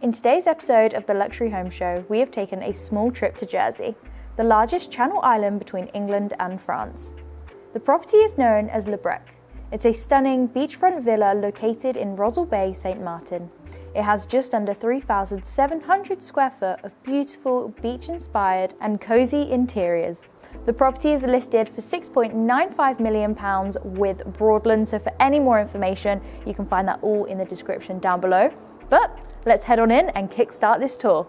In today's episode of the Luxury Home Show, we have taken a small trip to Jersey, the largest Channel island between England and France. The property is known as Le Brec. It's a stunning beachfront villa located in Rosal Bay, St. Martin. It has just under 3,700 square foot of beautiful beach-inspired and cosy interiors. The property is listed for £6.95 million with Broadland, so for any more information, you can find that all in the description down below. But let's head on in and kickstart this tour.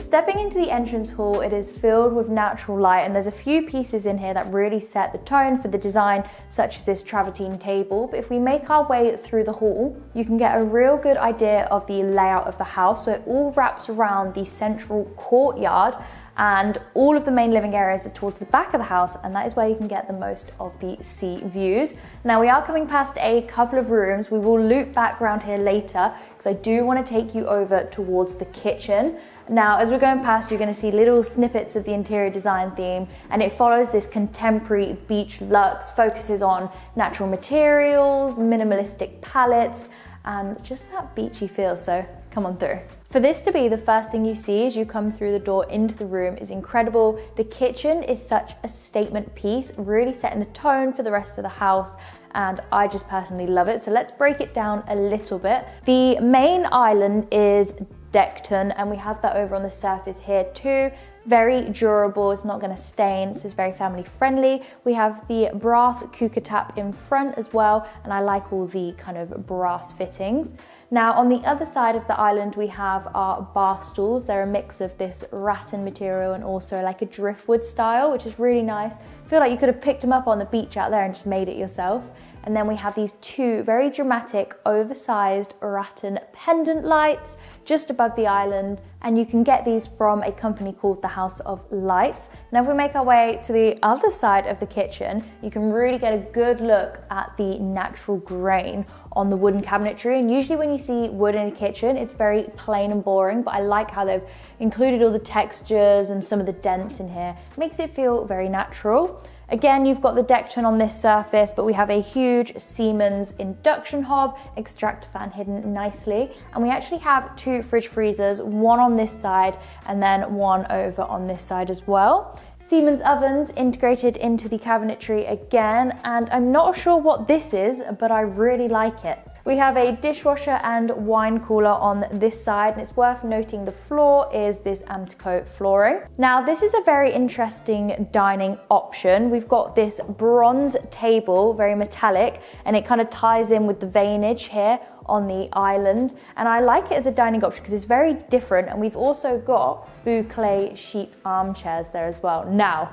Stepping into the entrance hall, it is filled with natural light, and there's a few pieces in here that really set the tone for the design, such as this travertine table. But if we make our way through the hall, you can get a real good idea of the layout of the house. So it all wraps around the central courtyard, and all of the main living areas are towards the back of the house, and that is where you can get the most of the sea views. Now we are coming past a couple of rooms. We will loop back around here later because I do want to take you over towards the kitchen. Now, as we're going past, you're going to see little snippets of the interior design theme, and it follows this contemporary beach luxe, focuses on natural materials, minimalistic palettes, and just that beachy feel, so come on through. For this to be the first thing you see as you come through the door into the room is incredible. The kitchen is such a statement piece, really setting the tone for the rest of the house, and I just personally love it. So let's break it down a little bit. The main island is Decton, and we have that over on the surface here too. Very durable, it's not going to stain, so it's very family friendly. We have the brass cooker tap in front as well, and I like all the kind of brass fittings. Now on the other side of the island we have our bar stools. They're a mix of this rattan material and also like a driftwood style, which is really nice. I feel like you could have picked them up on the beach out there and just made it yourself. And then we have these two very dramatic, oversized rattan pendant lights just above the island. And you can get these from a company called the House of Lights. Now, if we make our way to the other side of the kitchen, you can really get a good look at the natural grain on the wooden cabinetry. And usually when you see wood in a kitchen, it's very plain and boring, but I like how they've included all the textures and some of the dents in here. It makes it feel very natural. Again, you've got the Decton on this surface, but we have a huge Siemens induction hob, extract fan hidden nicely. And we actually have two fridge freezers, one on this side and then one over on this side as well. Siemens ovens integrated into the cabinetry again, and I'm not sure what this is, but I really like it. We have a dishwasher and wine cooler on this side, and it's worth noting the floor is this Amtico flooring. Now, this is a very interesting dining option. We've got this bronze table, very metallic, and it kind of ties in with the veinage here on the island. And I like it as a dining option because it's very different, and we've also got boucle sheep armchairs there as well. Now,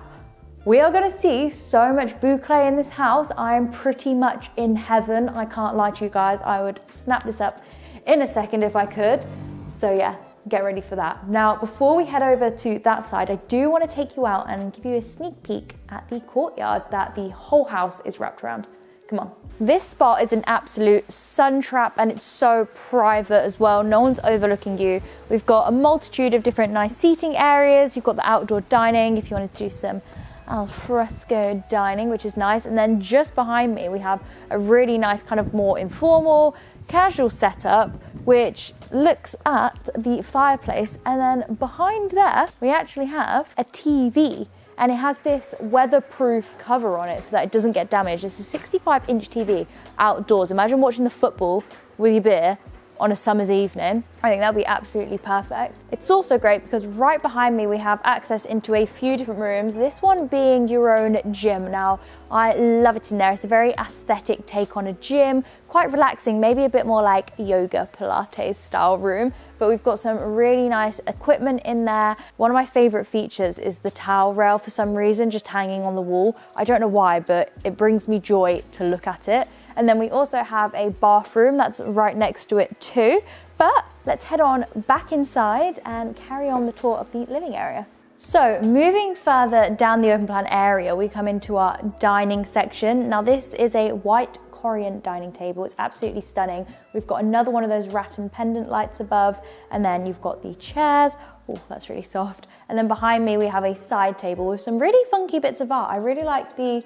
we are going to see so much boucle in this house. I am pretty much in heaven. I can't lie to you guys. I would snap this up in a second if I could. So yeah, get ready for that. Now, before we head over to that side, I do want to take you out and give you a sneak peek at the courtyard that the whole house is wrapped around. Come on. This spot is an absolute sun trap, and it's so private as well. No one's overlooking you. We've got a multitude of different nice seating areas. You've got the outdoor dining if you want to do some al fresco dining, which is nice. And then just behind me we have a really nice kind of more informal casual setup which looks at the fireplace, and then behind there we actually have a TV, and it has this weatherproof cover on it so that it doesn't get damaged. It's a 65-inch TV outdoors. Imagine watching the football with your beer on a summer's evening. I think that'll be absolutely perfect. It's also great because right behind me we have access into a few different rooms, this one being your own gym. Now, I love it in there. It's a very aesthetic take on a gym, quite relaxing, maybe a bit more like yoga, Pilates style room, but we've got some really nice equipment in there. One of my favorite features is the towel rail for some reason, just hanging on the wall. I don't know why, but it brings me joy to look at it. And then we also have a bathroom that's right next to it too. But let's head on back inside and carry on the tour of the living area. So moving further down the open plan area, we come into our dining section. Now this is a white Courtyard dining table. It's absolutely stunning. We've got another one of those rattan pendant lights above, and then you've got the chairs. Oh, that's really soft. And then behind me, we have a side table with some really funky bits of art. I really like the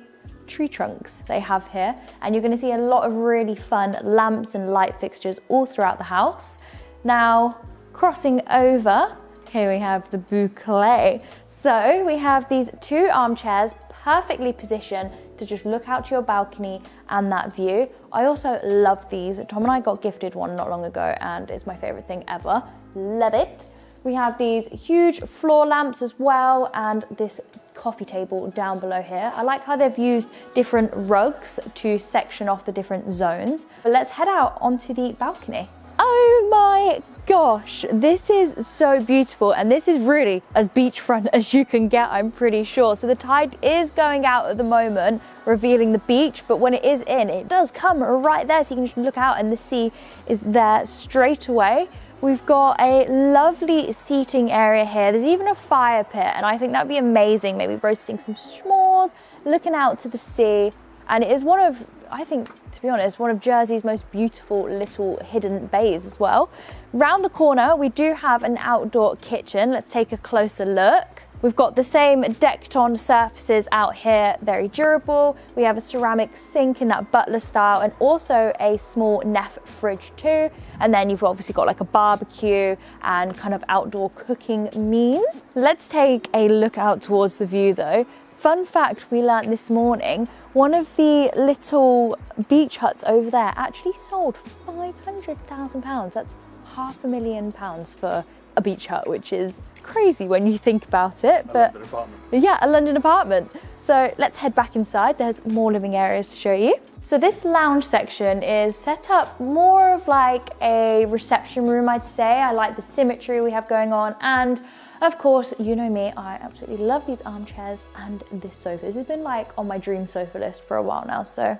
tree trunks they have here. And you're gonna see a lot of really fun lamps and light fixtures all throughout the house. Now, crossing over, here we have the boucle. So we have these 2 armchairs perfectly positioned to just look out to your balcony and that view. I also love these. Tom and I got gifted one not long ago and it's my favorite thing ever. Love it. We have these huge floor lamps as well and this coffee table down below here. I like how they've used different rugs to section off the different zones. But let's head out onto the balcony. Oh my gosh, this is so beautiful, and this is really as beachfront as you can get, I'm pretty sure. So the tide is going out at the moment, revealing the beach, but when it is in, it does come right there, so you can just look out and the sea is there straight away. We've got a lovely seating area here. There's even a fire pit, and I think that'd be amazing, maybe roasting some s'mores, looking out to the sea. And it is one of, I think, to be honest, one of Jersey's most beautiful little hidden bays as well. Round the corner, we do have an outdoor kitchen. Let's take a closer look. We've got the same decked on surfaces out here, very durable. We have a ceramic sink in that butler style and also a small Neff fridge too. And then you've obviously got like a barbecue and kind of outdoor cooking means. Let's take a look out towards the view though. Fun fact we learnt this morning, one of the little beach huts over there actually sold for £500,000. That's £500,000 for a beach hut, which is crazy when you think about it. But London apartment. Yeah, a London apartment. So let's head back inside. There's more living areas to show you. So this lounge section is set up more of like a reception room, I'd say. I like the symmetry we have going on. And of course, you know me, I absolutely love these armchairs and this sofa. This has been like on my dream sofa list for a while now. So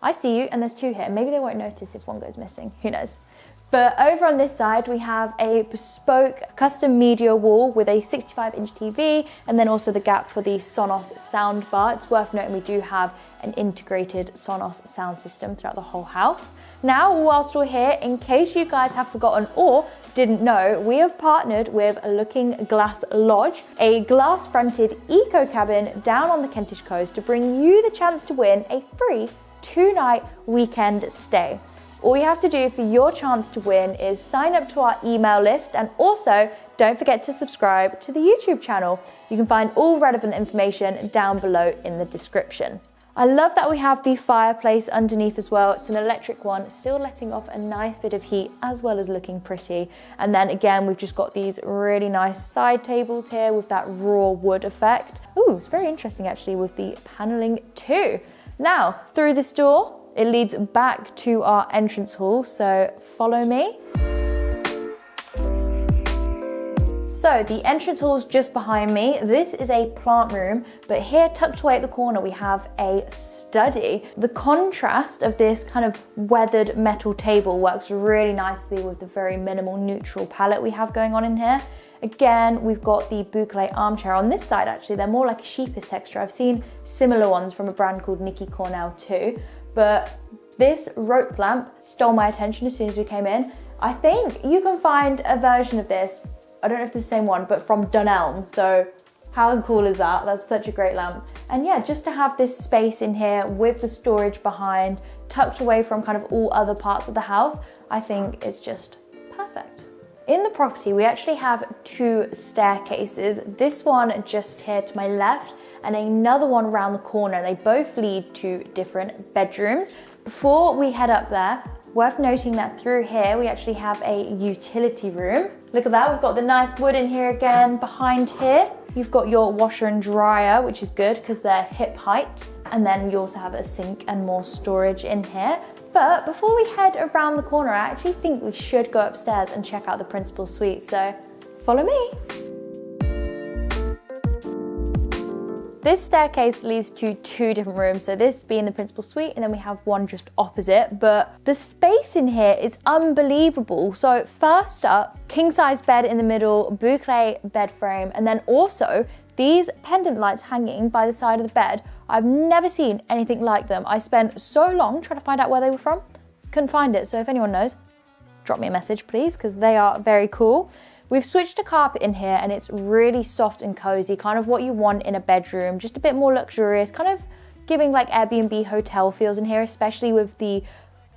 I see you, and there's 2 here. Maybe they won't notice if one goes missing, who knows? But over on this side, we have a bespoke custom media wall with a 65-inch TV, and then also the gap for the Sonos soundbar. It's worth noting we do have an integrated Sonos sound system throughout the whole house. Now, whilst we're here, in case you guys have forgotten or didn't know, we have partnered with Looking Glass Lodge, a glass-fronted eco cabin down on the Kentish coast to bring you the chance to win a free 2-night weekend stay. All you have to do for your chance to win is sign up to our email list, and also don't forget to subscribe to the YouTube channel. You can find all relevant information down below in the description. I love that we have the fireplace underneath as well. It's an electric one, still letting off a nice bit of heat as well as looking pretty. And then again, we've just got these really nice side tables here with that raw wood effect. Ooh, it's very interesting actually with the paneling too. Now, through this door, it leads back to our entrance hall, so follow me. So the entrance hall is just behind me. This is a plant room, but here tucked away at the corner, we have a study. The contrast of this kind of weathered metal table works really nicely with the very minimal neutral palette we have going on in here. Again, we've got the boucle armchair on this side. Actually, they're more like a sheepish texture. I've seen similar ones from a brand called Nikki Cornell too, but this rope lamp stole my attention as soon as we came in. I think you can find a version of this, I don't know if it's the same one, but from Dunelm. So how cool is that? That's such a great lamp. And yeah, just to have this space in here with the storage behind, tucked away from kind of all other parts of the house, I think is just perfect. In the property, we actually have 2 staircases. This one just here to my left and another one around the corner. They both lead to different bedrooms. Before we head up there, worth noting that through here, we actually have a utility room. Look at that, we've got the nice wood in here again. Behind here, you've got your washer and dryer, which is good because they're hip height. And then you also have a sink and more storage in here. But before we head around the corner, I actually think we should go upstairs and check out the principal suite. So follow me. This staircase leads to 2 different rooms, so this being the principal suite, and then we have one just opposite, but the space in here is unbelievable. So first up, king-size bed in the middle, boucle bed frame, and then also these pendant lights hanging by the side of the bed. I've never seen anything like them. I spent so long trying to find out where they were from, couldn't find it, so if anyone knows, drop me a message please, because they are very cool. We've switched to carpet in here and it's really soft and cozy, kind of what you want in a bedroom, just a bit more luxurious, kind of giving like Airbnb hotel feels in here, especially with the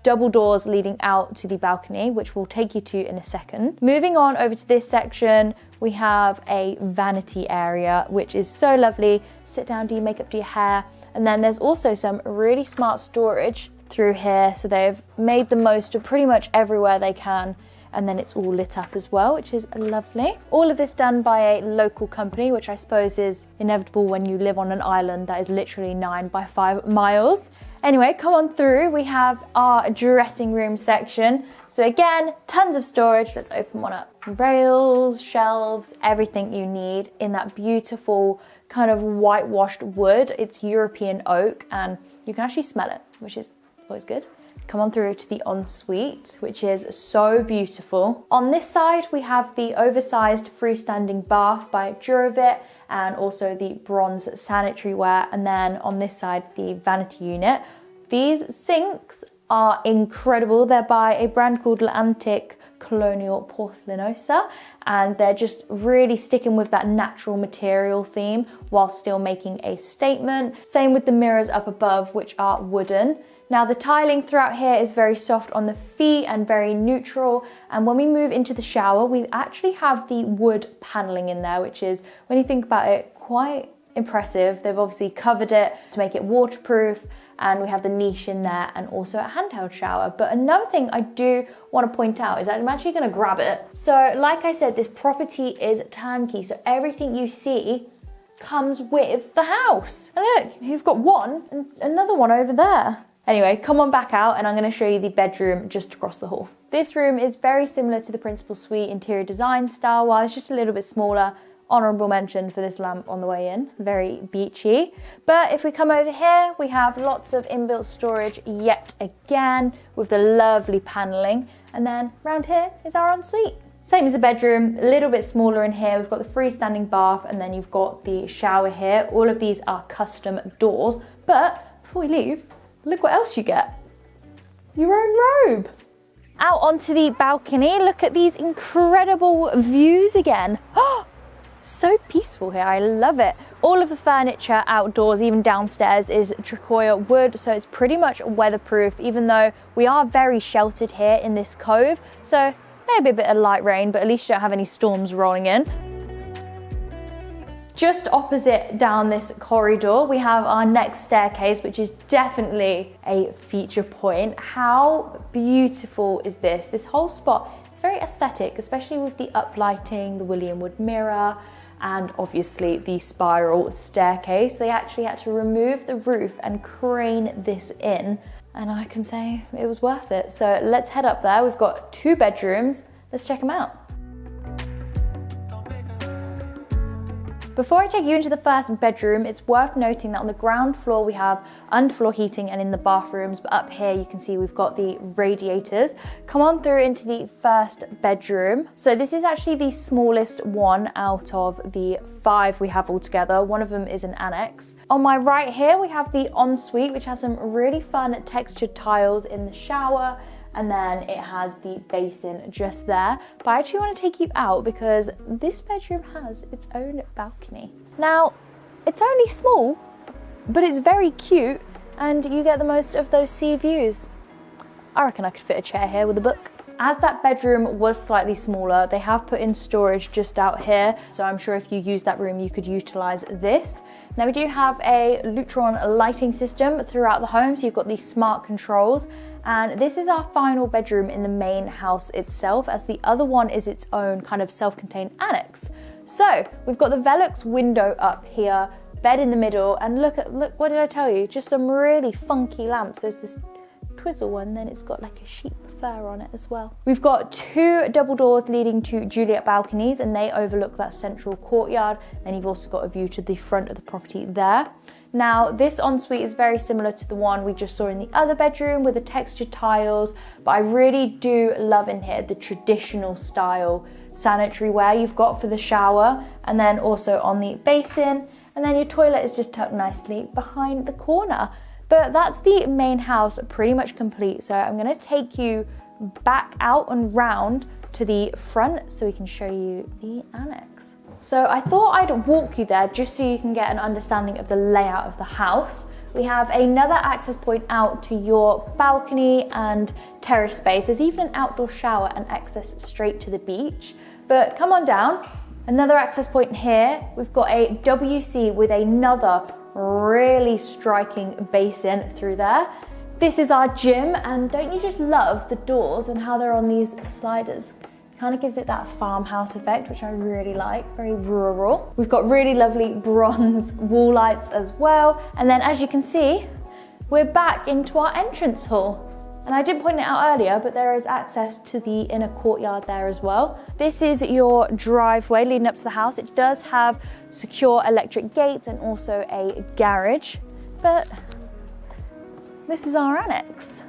double doors leading out to the balcony, which we'll take you to in a second. Moving on over to this section, we have a vanity area, which is so lovely. Sit down, do your makeup, do your hair. And then there's also some really smart storage through here. So they've made the most of pretty much everywhere they can. And then it's all lit up as well, which is lovely. All of this done by a local company, which I suppose is inevitable when you live on an island that is literally 9 by 5 miles. Anyway, come on through. We have our dressing room section. So again, tons of storage. Let's open one up. Rails, shelves, everything you need in that beautiful kind of whitewashed wood. It's European oak and you can actually smell it, which is always good. Come on through to the ensuite, which is so beautiful. On this side, we have the oversized freestanding bath by Durovit and also the bronze sanitary ware. And then on this side, the vanity unit. These sinks are incredible. They're by a brand called L'Antique Colonial Porcelanosa, and they're just really sticking with that natural material theme while still making a statement. Same with the mirrors up above, which are wooden. Now the tiling throughout here is very soft on the feet and very neutral. And when we move into the shower, we actually have the wood paneling in there, which is, when you think about it, quite impressive. They've obviously covered it to make it waterproof, and we have the niche in there and also a handheld shower. But another thing I do want to point out is that I'm actually going to grab it. So like I said, this property is turnkey. So everything you see comes with the house. And look, you've got one and another one over there. Anyway, come on back out and I'm going to show you the bedroom just across the hall. This room is very similar to the principal suite interior design style wise, just a little bit smaller. Honourable mention for this lamp on the way in, very beachy. But if we come over here, we have lots of inbuilt storage yet again with the lovely paneling. And then round here is our ensuite. Same as the bedroom, a little bit smaller in here. We've got the freestanding bath and then you've got the shower here. All of these are custom doors. But before we leave, look what else you get. Your own robe. Out onto the balcony, look at these incredible views again. Oh, so peaceful here, I love it. All of the furniture outdoors, even downstairs, is Tricoya wood, so it's pretty much weatherproof, even though we are very sheltered here in this cove. So maybe a bit of light rain, but at least you don't have any storms rolling in. Just opposite down this corridor, we have our next staircase, which is definitely a feature point. How beautiful is this? This whole spot, it's very aesthetic, especially with the uplighting, the William Wood mirror, and obviously the spiral staircase. They actually had to remove the roof and crane this in, and I can say it was worth it. So let's head up there. We've got 2 bedrooms. Let's check them out. Before I take you into the first bedroom, it's worth noting that on the ground floor we have underfloor heating and in the bathrooms, but up here you can see we've got the radiators. Come on through into the first bedroom. So this is actually the smallest one out of the 5 we have altogether. One of them is an annex. On my right here we have the ensuite, which has some really fun textured tiles in the shower. And then it has the basin just there. But I actually want to take you out because this bedroom has its own balcony. Now, it's only small, but it's very cute and you get the most of those sea views. I reckon I could fit a chair here with a book. As that bedroom was slightly smaller, they have put in storage just out here. So I'm sure if you use that room, you could utilize this. Now we do have a Lutron lighting system throughout the home. So you've got these smart controls. And this is our final bedroom in the main house itself, as the other one is its own kind of self-contained annex. So we've got the Velux window up here, bed in the middle, and look, what did I tell you? Just some really funky lamps. So it's this twizzle one, then it's got like a sheep fur on it as well. We've got 2 double doors leading to Juliet balconies, and they overlook that central courtyard. And you've also got a view to the front of the property there. Now, this ensuite is very similar to the one we just saw in the other bedroom with the textured tiles, but I really do love in here the traditional style sanitary ware you've got for the shower, and then also on the basin, and then your toilet is just tucked nicely behind the corner. But that's the main house pretty much complete, so I'm going to take you back out and round to the front so we can show you the annex. So I thought I'd walk you there just so you can get an understanding of the layout of the house. We have another access point out to your balcony and terrace space. There's even an outdoor shower and access straight to the beach. But come on down, another access point here. We've got a WC with another really striking basin through there. This is our gym, and don't you just love the doors and how they're on these sliders? Kind of gives it that farmhouse effect, which I really like, very rural. We've got really lovely bronze wall lights as well. And then as you can see, we're back into our entrance hall. And I didn't point it out earlier, but there is access to the inner courtyard there as well. This is your driveway leading up to the house. It does have secure electric gates and also a garage, but this is our annex.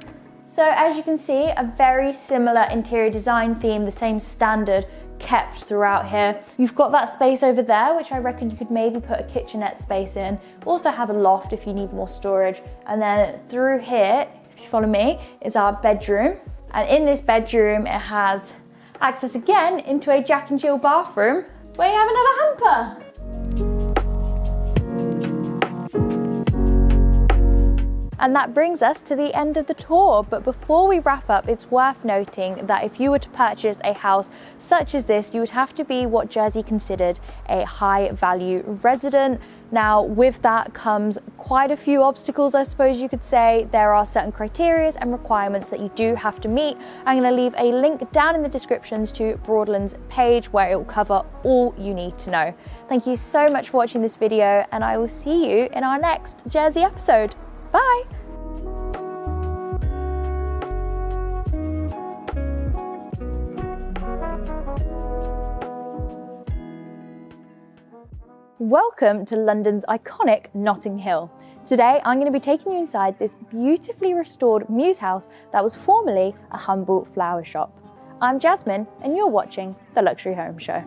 So as you can see, a very similar interior design theme, the same standard kept throughout here. You've got that space over there, which I reckon you could maybe put a kitchenette space in. Also have a loft if you need more storage. And then through here, if you follow me, is our bedroom. And in this bedroom, it has access again into a Jack and Jill bathroom where you have another hamper. And that brings us to the end of the tour. But before we wrap up, it's worth noting that if you were to purchase a house such as this, you would have to be what Jersey considered a high value resident. Now, with that comes quite a few obstacles, I suppose you could say. There are certain criteria and requirements that you do have to meet. I'm going to leave a link down in the descriptions to Broadland's page where it will cover all you need to know. Thank you so much for watching this video, and I will see you in our next Jersey episode. Bye! Welcome to London's iconic Notting Hill. Today I'm going to be taking you inside this beautifully restored mews house that was formerly a humble flower shop. I'm Jasmine and you're watching The Luxury Home Show.